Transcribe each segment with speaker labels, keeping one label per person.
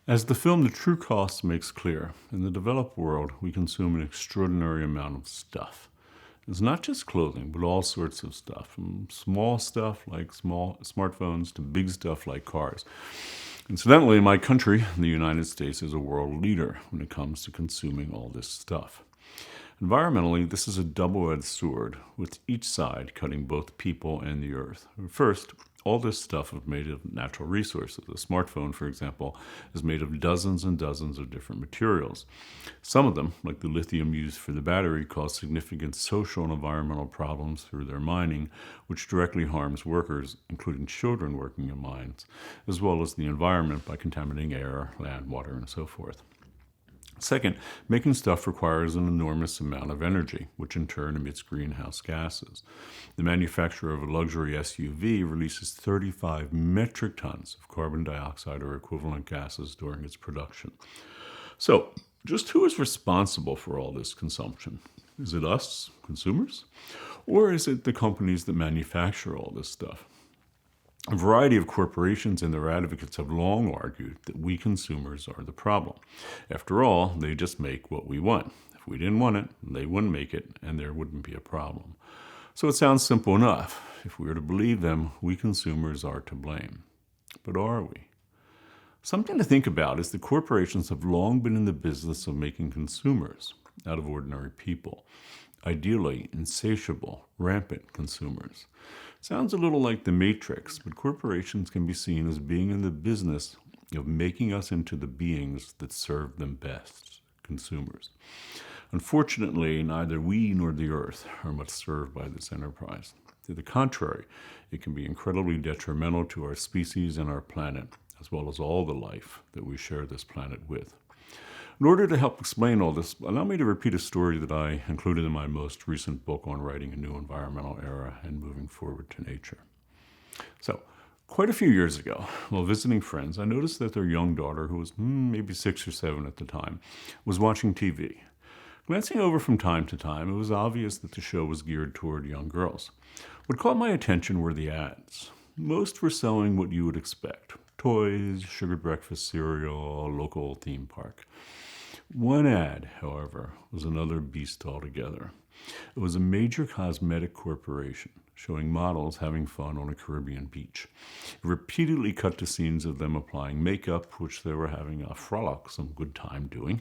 Speaker 1: As the film The True Cost makes clear, in the developed world, we consume an extraordinary amount of stuff. It's not just clothing, but all sorts of stuff, from small stuff like small smartphones to big stuff like cars. Incidentally, my country, the United States, is a world leader when it comes to consuming all this stuff. Environmentally, this is a double-edged sword, with each side cutting both people and the earth. First, all this stuff is made of natural resources. A smartphone, for example, is made of dozens and dozens of different materials. Some of them, like the lithium used for the battery, cause significant social and environmental problems through their mining, which directly harms workers, including children working in mines, as well as the environment by contaminating air, land, water, and so forth. Second, making stuff requires an enormous amount of energy, which in turn emits greenhouse gases. The manufacturer of a luxury SUV releases 35 metric tons of carbon dioxide or equivalent gases during its production. So, just who is responsible for all this consumption? Is it us, consumers? Or is it the companies that manufacture all this stuff? A variety of corporations and their advocates have long argued that we consumers are the problem. After all, they just make what we want. If we didn't want it, they wouldn't make it, and there wouldn't be a problem. So it sounds simple enough. If we are to believe them, we consumers are to blame. But are we? Something to think about is that corporations have long been in the business of making consumers out of ordinary people. Ideally, insatiable, rampant consumers. Sounds a little like the Matrix, but corporations can be seen as being in the business of making us into the beings that serve them best, consumers. Unfortunately, neither we nor the earth are much served by this enterprise. To the contrary, it can be incredibly detrimental to our species and our planet, as well as all the life that we share this planet with. In order to help explain all this, allow me to repeat a story that I included in my most recent book on writing a new environmental era and moving forward to nature. So, quite a few years ago, while visiting friends, I noticed that their young daughter, who was maybe 6 or 7 at the time, was watching TV. Glancing over from time to time, it was obvious that the show was geared toward young girls. What caught my attention were the ads. Most were selling what you would expect: toys, sugar breakfast cereal, local theme park. One ad, however, was another beast altogether. It was a major cosmetic corporation showing models having fun on a Caribbean beach. It repeatedly cut to scenes of them applying makeup, which they were having a frolicsome good time doing.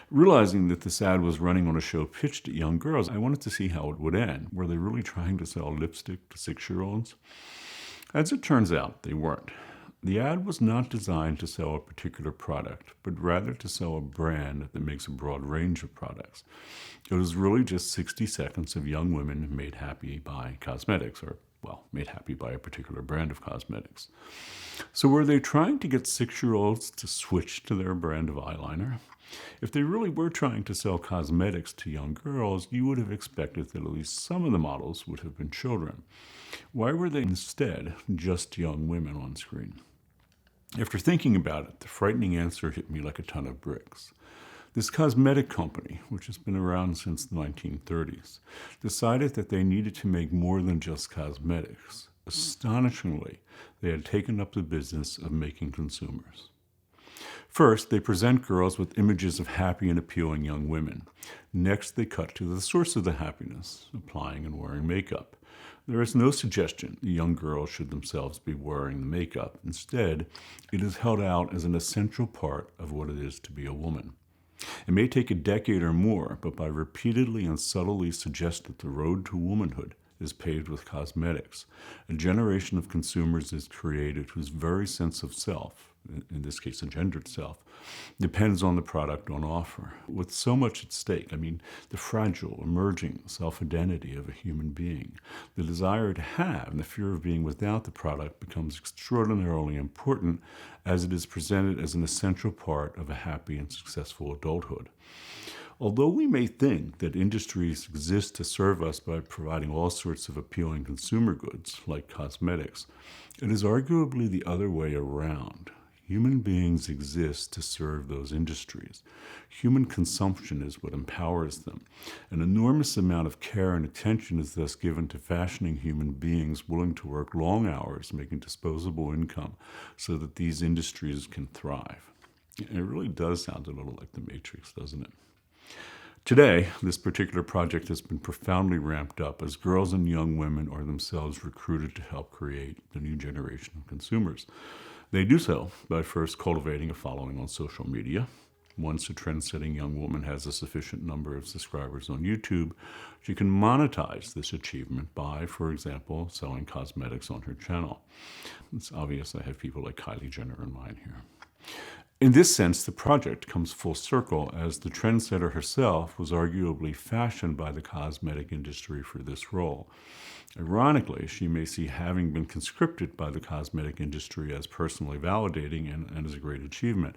Speaker 1: Realizing that this ad was running on a show pitched at young girls, I wanted to see how it would end. Were they really trying to sell lipstick to 6-year-olds? As it turns out, they weren't. The ad was not designed to sell a particular product, but rather to sell a brand that makes a broad range of products. It was really just 60 seconds of young women made happy by cosmetics, or, made happy by a particular brand of cosmetics. So were they trying to get 6-year-olds to switch to their brand of eyeliner? If they really were trying to sell cosmetics to young girls, you would have expected that at least some of the models would have been children. Why were they instead just young women on screen? After thinking about it, the frightening answer hit me like a ton of bricks. This cosmetic company, which has been around since the 1930s, decided that they needed to make more than just cosmetics. Astonishingly, they had taken up the business of making consumers. First, they present girls with images of happy and appealing young women. Next, they cut to the source of the happiness, applying and wearing makeup. There is no suggestion the young girls should themselves be wearing the makeup. Instead, it is held out as an essential part of what it is to be a woman. It may take a decade or more, but by repeatedly and subtly suggest that the road to womanhood is paved with cosmetics, a generation of consumers is created whose very sense of self, in this case a gendered self, depends on the product on offer. With so much at stake, the fragile, emerging self-identity of a human being, the desire to have and the fear of being without the product becomes extraordinarily important as it is presented as an essential part of a happy and successful adulthood. Although we may think that industries exist to serve us by providing all sorts of appealing consumer goods, like cosmetics, it is arguably the other way around. Human beings exist to serve those industries. Human consumption is what empowers them. An enormous amount of care and attention is thus given to fashioning human beings willing to work long hours, making disposable income, so that these industries can thrive. It really does sound a little like The Matrix, doesn't it? Today, this particular project has been profoundly ramped up as girls and young women are themselves recruited to help create the new generation of consumers. They do so by first cultivating a following on social media. Once a trend-setting young woman has a sufficient number of subscribers on YouTube, she can monetize this achievement by, for example, selling cosmetics on her channel. It's obvious I have people like Kylie Jenner in mind here. In this sense, the project comes full circle, as the trendsetter herself was arguably fashioned by the cosmetic industry for this role. Ironically, she may see having been conscripted by the cosmetic industry as personally validating and as a great achievement.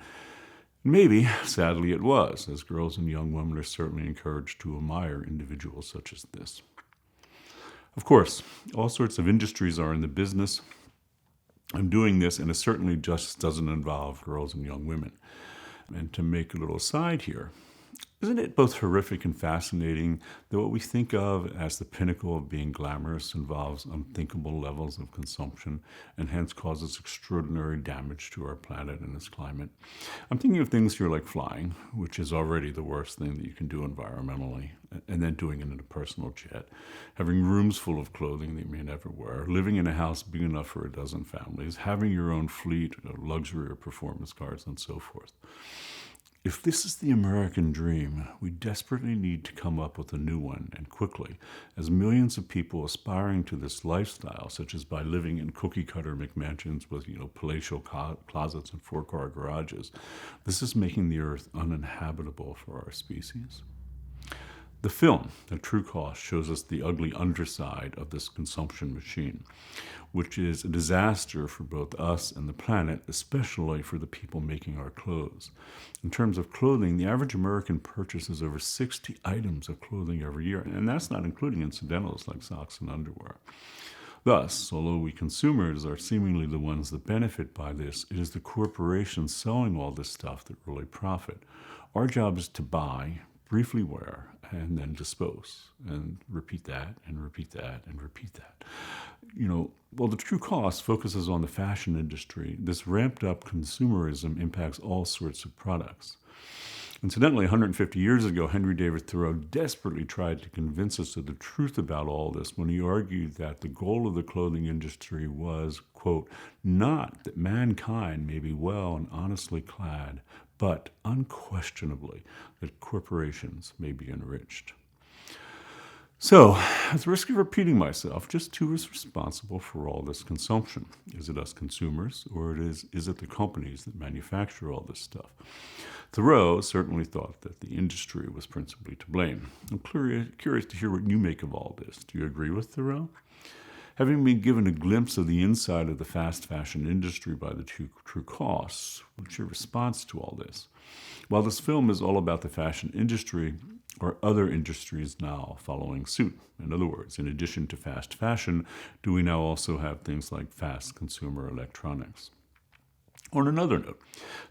Speaker 1: Maybe, sadly, it was, as girls and young women are certainly encouraged to admire individuals such as this. Of course, all sorts of industries are in the business I'm doing this, and it certainly just doesn't involve girls and young women. And to make a little aside here, isn't it both horrific and fascinating that what we think of as the pinnacle of being glamorous involves unthinkable levels of consumption and hence causes extraordinary damage to our planet and its climate? I'm thinking of things here like flying, which is already the worst thing that you can do environmentally, and then doing it in a personal jet, having rooms full of clothing that you may never wear, living in a house big enough for a dozen families, having your own fleet of luxury or performance cars, and so forth. If this is the American dream, we desperately need to come up with a new one, and quickly, as millions of people aspiring to this lifestyle, such as by living in cookie-cutter McMansions with, palatial closets and four-car garages, this is making the earth uninhabitable for our species. The film, The True Cost, shows us the ugly underside of this consumption machine, which is a disaster for both us and the planet, especially for the people making our clothes. In terms of clothing, the average American purchases over 60 items of clothing every year, and that's not including incidentals like socks and underwear. Thus, although we consumers are seemingly the ones that benefit by this, it is the corporations selling all this stuff that really profit. Our job is to buy, briefly wear, and then dispose, and repeat that, and repeat that, and repeat that. While The True Cost focuses on the fashion industry, this ramped-up consumerism impacts all sorts of products. Incidentally, 150 years ago, Henry David Thoreau desperately tried to convince us of the truth about all this when he argued that the goal of the clothing industry was, quote, not that mankind may be well and honestly clad, but unquestionably that corporations may be enriched. So, at the risk of repeating myself, just who is responsible for all this consumption? Is it us consumers, or is it the companies that manufacture all this stuff? Thoreau certainly thought that the industry was principally to blame. I'm curious to hear what you make of all this. Do you agree with Thoreau? Having been given a glimpse of the inside of the fast fashion industry by The True Cost, what's your response to all this? While this film is all about the fashion industry, are other industries now following suit? In other words, in addition to fast fashion, do we now also have things like fast consumer electronics? On another note,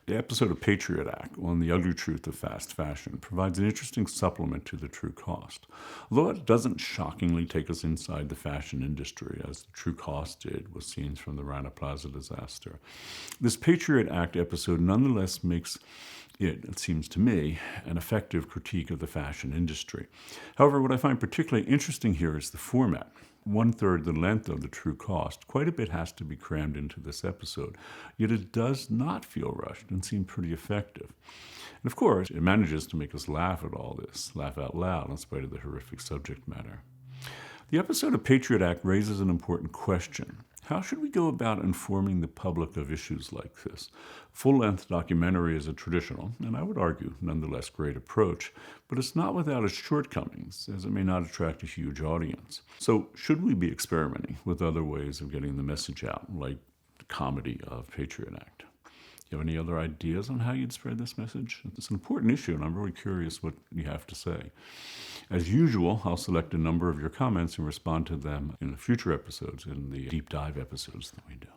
Speaker 1: the episode of Patriot Act on the ugly truth of fast fashion provides an interesting supplement to The True Cost. Although it doesn't shockingly take us inside the fashion industry, as The True Cost did with scenes from the Rana Plaza disaster, this Patriot Act episode nonetheless makes it seems to me, an effective critique of the fashion industry. However, what I find particularly interesting here is the format. 1/3 the length of The True Cost. Quite a bit has to be crammed into this episode, yet it does not feel rushed and seem pretty effective. And of course, it manages to make us laugh at all this, laugh out loud in spite of the horrific subject matter. The episode of Patriot Act raises an important question. How should we go about informing the public of issues like this? Full-length documentary is a traditional, and I would argue, nonetheless great approach, but it's not without its shortcomings, as it may not attract a huge audience. So should we be experimenting with other ways of getting the message out, like the comedy of Patriot Act? Do you have any other ideas on how you'd spread this message? It's an important issue, and I'm really curious what you have to say. As usual, I'll select a number of your comments and respond to them in the future episodes, in the deep dive episodes that we do.